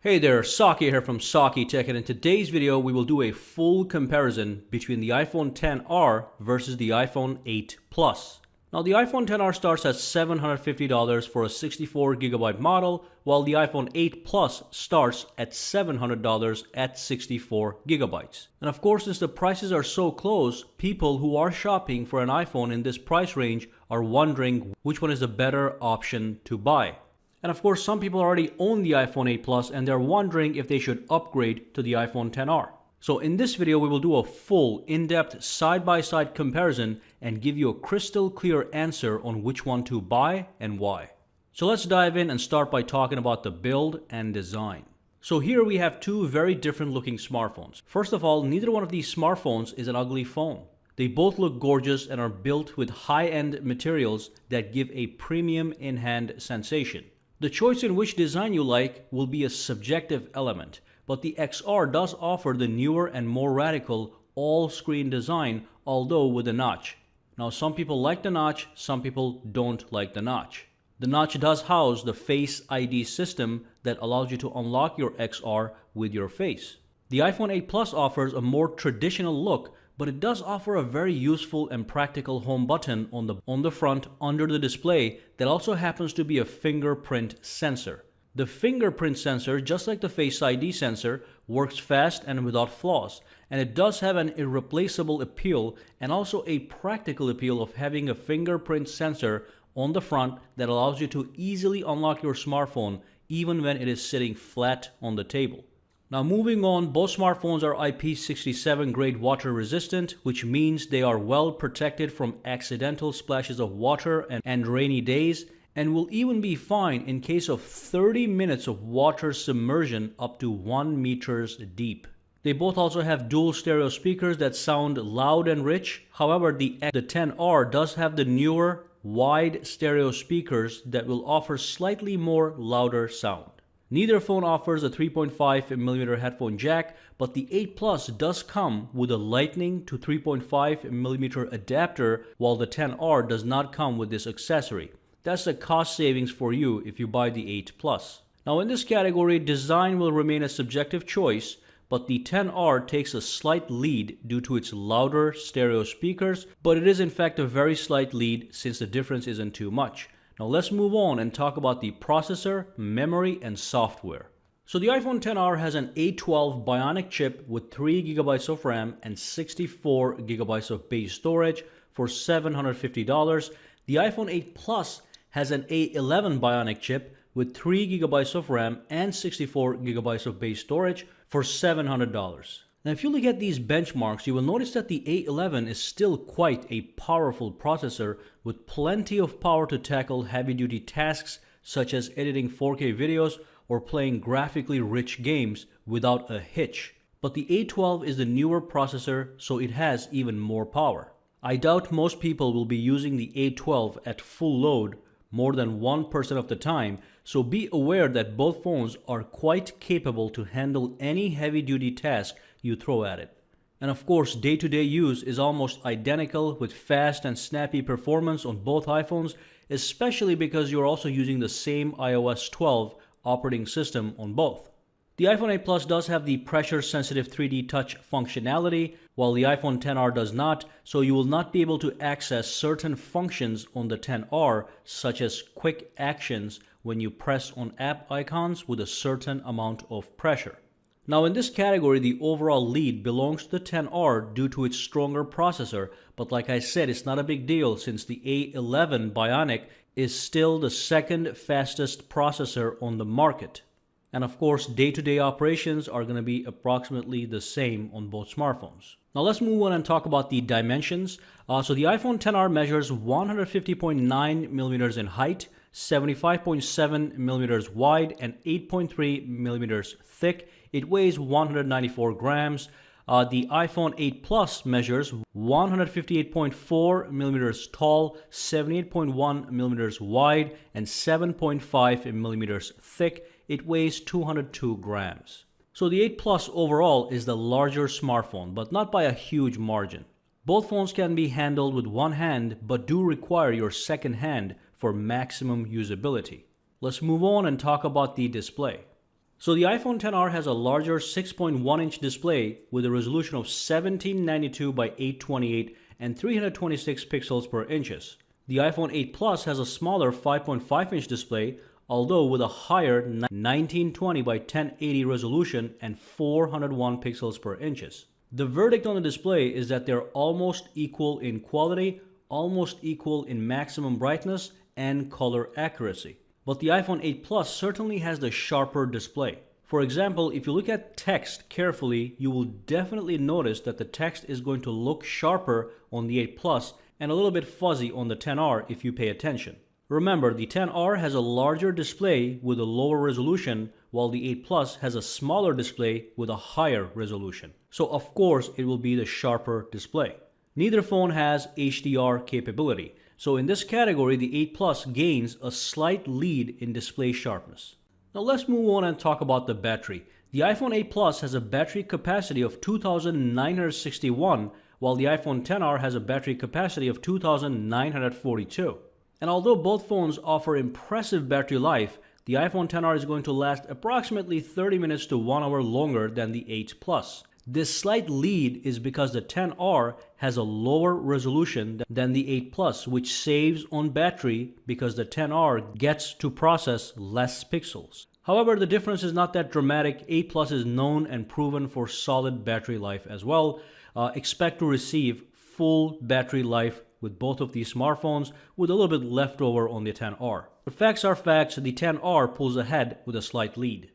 Hey there, Saki here from zollotech, and in today's video we will do a full comparison between the iPhone XR versus the iPhone 8 Plus. Now the iPhone XR starts at $750 for a 64GB model, while the iPhone 8 Plus starts at $700 at 64GB. And of course, since the prices are so close, people who are shopping for an iPhone in this price range are wondering which one is the better option to buy. And of course, some people already own the iPhone 8 Plus and they're wondering if they should upgrade to the iPhone XR. So in this video, we will do a full, in-depth, side-by-side comparison and give you a crystal clear answer on which one to buy and why. So let's dive in and start by talking about the build and design. So here we have two very different looking smartphones. First of all, neither one of these smartphones is an ugly phone. They both look gorgeous and are built with high-end materials that give a premium in-hand sensation. The choice in which design you like will be a subjective element, but the XR does offer the newer and more radical all-screen design, although with a notch. Now some people like the notch, some people don't like the notch. The notch does house the Face ID system that allows you to unlock your XR with your face. The iPhone 8 Plus offers a more traditional look, but it does offer a very useful and practical home button on the front under the display that also happens to be a fingerprint sensor. The fingerprint sensor, just like the Face ID sensor, works fast and without flaws, and it does have an irreplaceable appeal and also a practical appeal of having a fingerprint sensor on the front that allows you to easily unlock your smartphone even when it is sitting flat on the table. Now moving on, both smartphones are IP67 grade water resistant, which means they are well protected from accidental splashes of water and rainy days, and will even be fine in case of 30 minutes of water submersion up to 1 meters deep. They both also have dual stereo speakers that sound loud and rich. However, the XR does have the newer wide stereo speakers that will offer slightly more louder sound. Neither phone offers a 3.5mm headphone jack, but the 8 Plus does come with a Lightning to 3.5mm adapter, while the XR does not come with this accessory. That's a cost savings for you if you buy the 8 Plus. Now in this category, design will remain a subjective choice, but the XR takes a slight lead due to its louder stereo speakers, but it is in fact a very slight lead since the difference isn't too much. Now let's move on and talk about the processor, memory, and software. So the iPhone XR has an A12 Bionic chip with 3GB of RAM and 64GB of base storage for $750. The iPhone 8 Plus has an A11 Bionic chip with 3GB of RAM and 64GB of base storage for $700. Now if you look at these benchmarks, you will notice that the A11 is still quite a powerful processor with plenty of power to tackle heavy-duty tasks such as editing 4K videos or playing graphically rich games without a hitch. But the A12 is the newer processor, so it has even more power. I doubt most people will be using the A12 at full load more than 1% of the time, so be aware that both phones are quite capable to handle any heavy-duty task you throw at it. And of course, day-to-day use is almost identical with fast and snappy performance on both iPhones, especially because you're also using the same iOS 12 operating system on both. The iPhone 8 Plus does have the pressure-sensitive 3D touch functionality, while the iPhone XR does not, so you will not be able to access certain functions on the XR, such as quick actions when you press on app icons with a certain amount of pressure. Now in this category, the overall lead belongs to the XR due to its stronger processor, but like I said, it's not a big deal since the A11 Bionic is still the second fastest processor on the market. And of course, day-to-day operations are going to be approximately the same on both smartphones. Now let's move on and talk about the dimensions. So the iPhone XR measures 150.9mm in height, 75.7mm wide, and 8.3mm thick. It weighs 194 grams. The iPhone 8 Plus measures 158.4mm tall, 78.1mm wide, and 7.5mm thick. It weighs 202 grams. So the 8 Plus overall is the larger smartphone, but not by a huge margin. Both phones can be handled with one hand, but do require your second hand for maximum usability. Let's move on and talk about the display. So the iPhone XR has a larger 6.1-inch display with a resolution of 1792 by 828 and 326 pixels per inches. The iPhone 8 Plus has a smaller 5.5-inch display, although with a higher 1920 by 1080 resolution and 401 pixels per inches. The verdict on the display is that they're almost equal in quality, almost equal in maximum brightness and color accuracy. But the iPhone 8 Plus certainly has the sharper display. For example, if you look at text carefully, you will definitely notice that the text is going to look sharper on the 8 Plus and a little bit fuzzy on the XR if you pay attention. Remember, the XR has a larger display with a lower resolution, while the 8 Plus has a smaller display with a higher resolution. So of course it will be the sharper display. Neither phone has HDR capability, so in this category the 8 Plus gains a slight lead in display sharpness. Now let's move on and talk about the battery. The iPhone 8 Plus has a battery capacity of 2,961, while the iPhone XR has a battery capacity of 2,942. And although both phones offer impressive battery life, the iPhone XR is going to last approximately 30 minutes to 1 hour longer than the 8 Plus. This slight lead is because the XR has a lower resolution than the 8 Plus, which saves on battery because the XR gets to process less pixels. However, the difference is not that dramatic. 8 Plus is known and proven for solid battery life as well. Expect to receive full battery life with both of these smartphones, with a little bit left over on the XR. But facts are facts, the XR pulls ahead with a slight lead.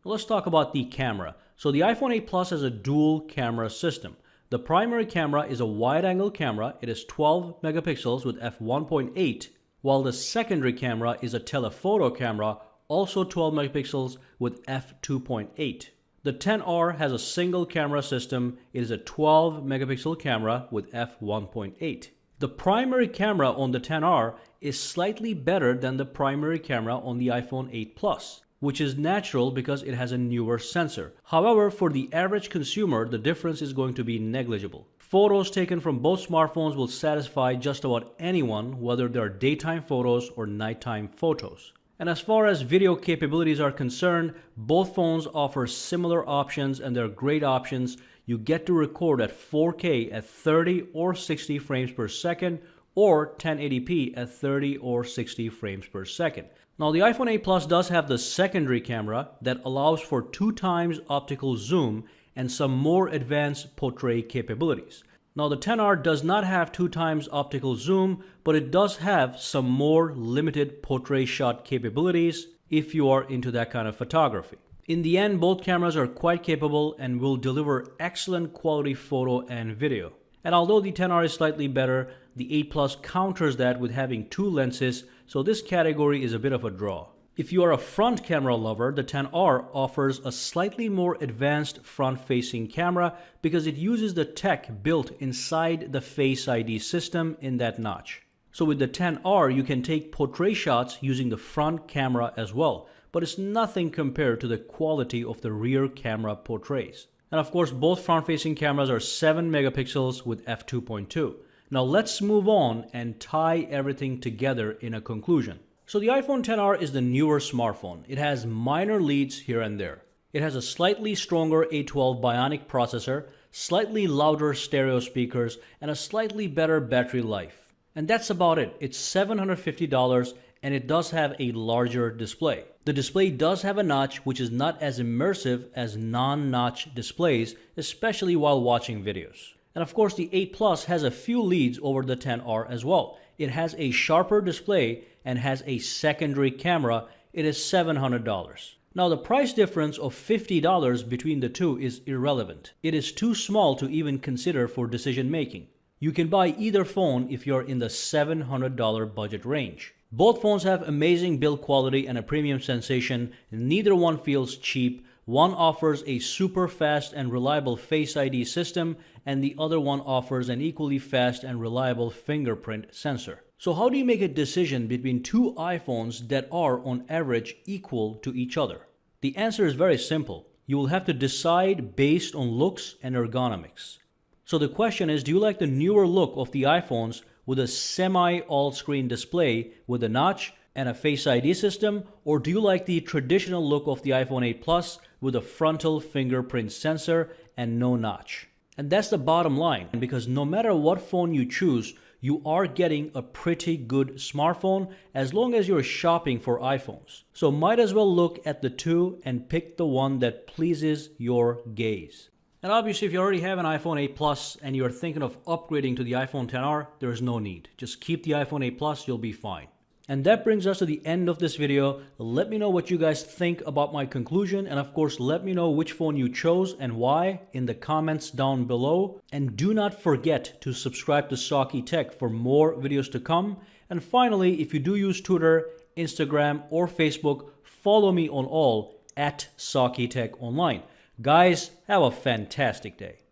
Let's talk about the camera. So the iPhone 8 Plus has a dual camera system. The primary camera is a wide-angle camera. It is 12 megapixels with f1.8, while the secondary camera is a telephoto camera, also 12 megapixels with f2.8. The XR has a single camera system. It is a 12 megapixel camera with f1.8. The primary camera on the XR is slightly better than the primary camera on the iPhone 8 Plus, which is natural because it has a newer sensor. However, for the average consumer, the difference is going to be negligible. Photos taken from both smartphones will satisfy just about anyone, whether they're daytime photos or nighttime photos. And as far as video capabilities are concerned, both phones offer similar options, and they're great options. You get to record at 4K at 30 or 60 frames per second, or 1080p at 30 or 60 frames per second. Now the iPhone 8 Plus does have the secondary camera that allows for 2 times optical zoom and some more advanced portrait capabilities. Now the XR does not have 2 times optical zoom, but it does have some more limited portrait shot capabilities if you are into that kind of photography. In the end, both cameras are quite capable and will deliver excellent quality photo and video. And although the XR is slightly better, the 8 Plus counters that with having 2 lenses, so this category is a bit of a draw. If you are a front camera lover, the XR offers a slightly more advanced front-facing camera because it uses the tech built inside the Face ID system in that notch. So with the XR, you can take portrait shots using the front camera as well, but it's nothing compared to the quality of the rear camera portraits. And of course, both front-facing cameras are 7 megapixels with f2.2. Now let's move on and tie everything together in a conclusion. So the iPhone XR is the newer smartphone. It has minor leads here and there. It has a slightly stronger A12 Bionic processor, slightly louder stereo speakers, and a slightly better battery life. And that's about it. It's $750 and it does have a larger display. The display does have a notch, which is not as immersive as non-notch displays, especially while watching videos. And of course, the 8 Plus has a few leads over the XR as well. It has a sharper display and has a secondary camera. It is $700. Now, the price difference of $50 between the two is irrelevant. It is too small to even consider for decision making. You can buy either phone if you're in the $700 budget range. Both phones have amazing build quality and a premium sensation. Neither one feels cheap. One offers a super fast and reliable Face ID system, and the other one offers an equally fast and reliable fingerprint sensor. So how do you make a decision between two iPhones that are on average equal to each other? The answer is very simple. You will have to decide based on looks and ergonomics. So the question is, do you like the newer look of the iPhones with a semi all-screen display with a notch, and a Face ID system, or do you like the traditional look of the iPhone 8 Plus with a frontal fingerprint sensor and no notch? And that's the bottom line, because no matter what phone you choose, you are getting a pretty good smartphone as long as you're shopping for iPhones. So might as well look at the two and pick the one that pleases your gaze. And obviously, if you already have an iPhone 8 Plus and you're thinking of upgrading to the iPhone XR, there is no need. Just keep the iPhone 8 Plus, you'll be fine. And that brings us to the end of this video. Let me know what you guys think about my conclusion, and of course let me know which phone you chose and why in the comments down below. And do not forget to subscribe to Saki Tech for more videos to come. And finally, if you do use Twitter, Instagram, or Facebook, follow me on all at Saki Tech Online. Guys, have a fantastic day.